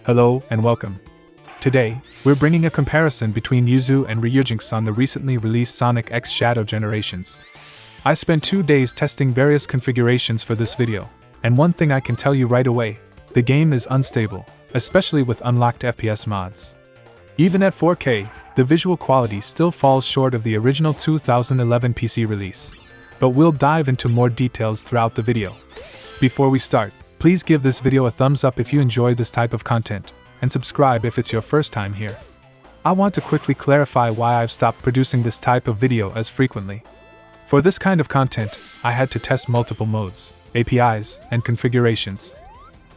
Hello and welcome. Today, we're bringing a comparison between Yuzu and Ryujinx on the recently released Sonic X Shadow generations. I spent 2 days testing various configurations for this video, and one thing I can tell you right away, the game is unstable, especially with unlocked FPS mods. Even at 4K, the visual quality still falls short of the original 2011 PC release, but we'll dive into more details throughout the video. Before we start, please give this video a thumbs up if you enjoy this type of content, and subscribe if it's your first time here. I want to quickly clarify why I've stopped producing this type of video as frequently. For this kind of content, I had to test multiple modes, APIs, and configurations.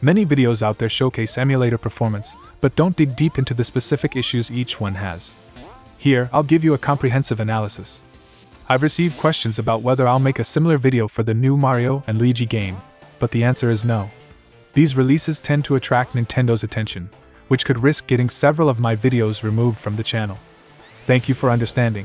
Many videos out there showcase emulator performance, but don't dig deep into the specific issues each one has. Here, I'll give you a comprehensive analysis. I've received questions about whether I'll make a similar video for the new Mario and Luigi game, but the answer is no. These releases tend to attract Nintendo's attention, which could risk getting several of my videos removed from the channel. Thank you for understanding.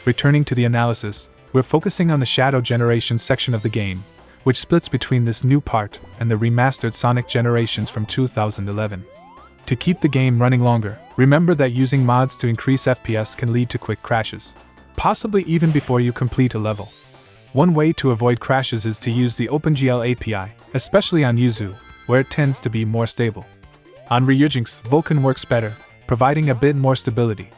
Returning to the analysis, we're focusing on the Shadow Generations section of the game, which splits between this new part and the remastered Sonic generations from 2011. To keep the game running longer, remember that using mods to increase FPS can lead to quick crashes, possibly even before you complete a level. One way to avoid crashes is to use the OpenGL API, especially on Yuzu, where it tends to be more stable. On Ryujinx, Vulkan works better, providing a bit more stability.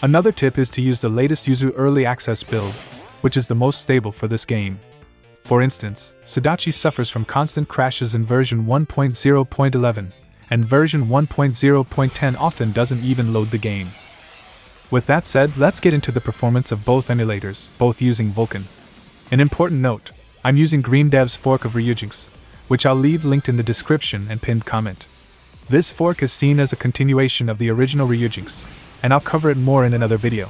Another tip is to use the latest Yuzu Early Access build, which is the most stable for this game. For instance, Sudachi suffers from constant crashes in version 1.0.11, and version 1.0.10 often doesn't even load the game. With that said, let's get into the performance of both emulators, both using Vulkan. An important note, I'm using GreemDev's fork of Ryujinx, which I'll leave linked in the description and pinned comment. This fork is seen as a continuation of the original Ryujinx, and I'll cover it more in another video.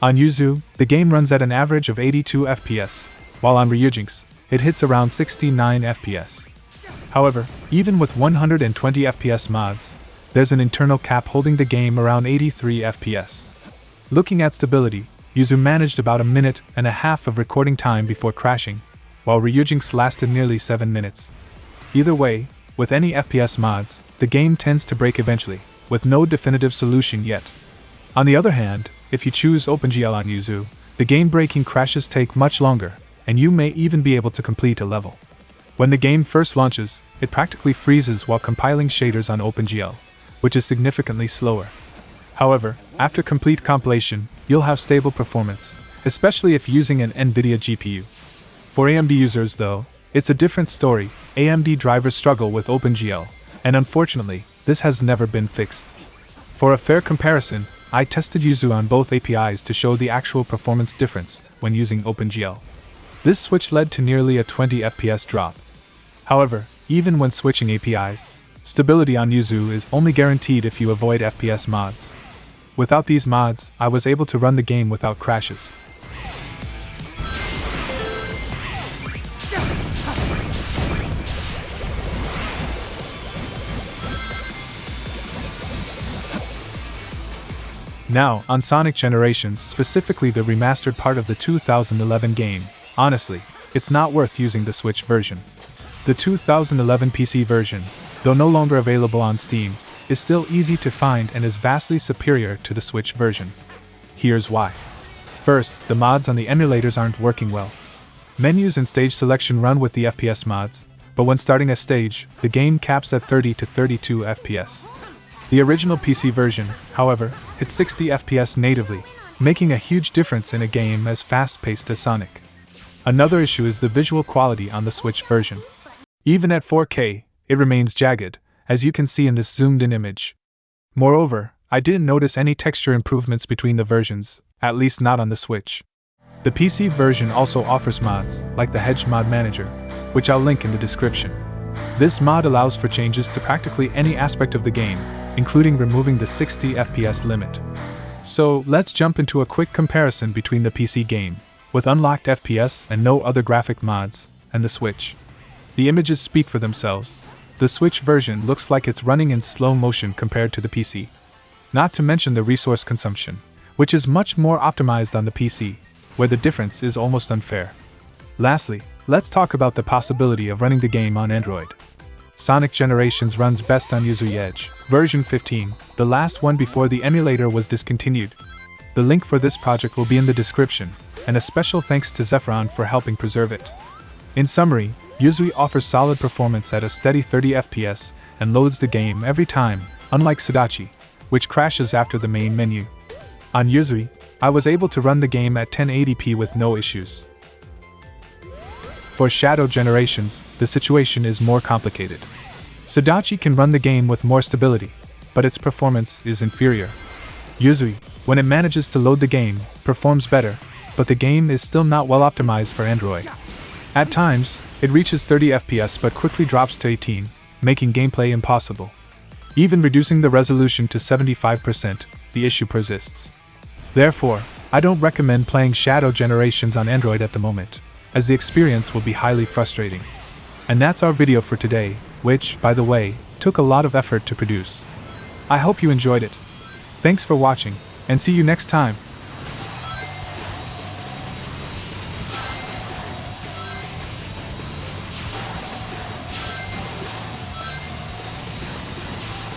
On Yuzu, the game runs at an average of 82 FPS, while on Ryujinx, it hits around 69 FPS. However, even with 120 FPS mods, there's an internal cap holding the game around 83 FPS. Looking at stability, Yuzu managed about 1.5 minutes of recording time before crashing, while Ryujinx lasted nearly 7 minutes. Either way, with any FPS mods, the game tends to break eventually, with no definitive solution yet. On the other hand, if you choose OpenGL on Yuzu, the game-breaking crashes take much longer, and you may even be able to complete a level. When the game first launches, it practically freezes while compiling shaders on OpenGL, which is significantly slower. However, after complete compilation, you'll have stable performance, especially if using an Nvidia GPU. For AMD users though, it's a different story. AMD drivers struggle with OpenGL, and unfortunately, this has never been fixed. For a fair comparison, I tested Yuzu on both APIs to show the actual performance difference when using OpenGL. This switch led to nearly a 20 FPS drop. However, even when switching APIs, stability on Yuzu is only guaranteed if you avoid FPS mods. Without these mods, I was able to run the game without crashes. Now, on Sonic Generations, specifically the remastered part of the 2011 game, honestly, it's not worth using the Switch version. The 2011 PC version, though no longer available on Steam, is still easy to find and is vastly superior to the Switch version. Here's why. First, the mods on the emulators aren't working well. Menus and stage selection run with the FPS mods, but when starting a stage, the game caps at 30 to 32 FPS. The original PC version, however, hits 60 FPS natively, making a huge difference in a game as fast-paced as Sonic. Another issue is the visual quality on the Switch version. Even at 4K, it remains jagged, as you can see in this zoomed-in image. Moreover, I didn't notice any texture improvements between the versions, at least not on the Switch. The PC version also offers mods, like the Hedge Mod Manager, which I'll link in the description. This mod allows for changes to practically any aspect of the game, including removing the 60 FPS limit. So, let's jump into a quick comparison between the PC game, with unlocked FPS and no other graphic mods, and the Switch. The images speak for themselves. The Switch version looks like it's running in slow motion compared to the PC. Not to mention the resource consumption, which is much more optimized on the PC, where the difference is almost unfair. Lastly, let's talk about the possibility of running the game on Android. Sonic Generations runs best on Uzuy Edge version 15, the last one before the emulator was discontinued. The link for this project will be in the description, and a special thanks to Zephyron for helping preserve it. In summary, Uzuy offers solid performance at a steady 30 FPS and loads the game every time, unlike Sudachi, which crashes after the main menu. On Uzuy, I was able to run the game at 1080p with no issues. For Shadow Generations, the situation is more complicated. Sudachi can run the game with more stability, but its performance is inferior. Uzuy, when it manages to load the game, performs better, but the game is still not well optimized for Android. At times, it reaches 30 FPS but quickly drops to 18, making gameplay impossible. Even reducing the resolution to 75%, the issue persists. Therefore, I don't recommend playing Shadow Generations on Android at the moment, as the experience will be highly frustrating. And that's our video for today, which, by the way, took a lot of effort to produce. I hope you enjoyed it. Thanks for watching, and see you next time.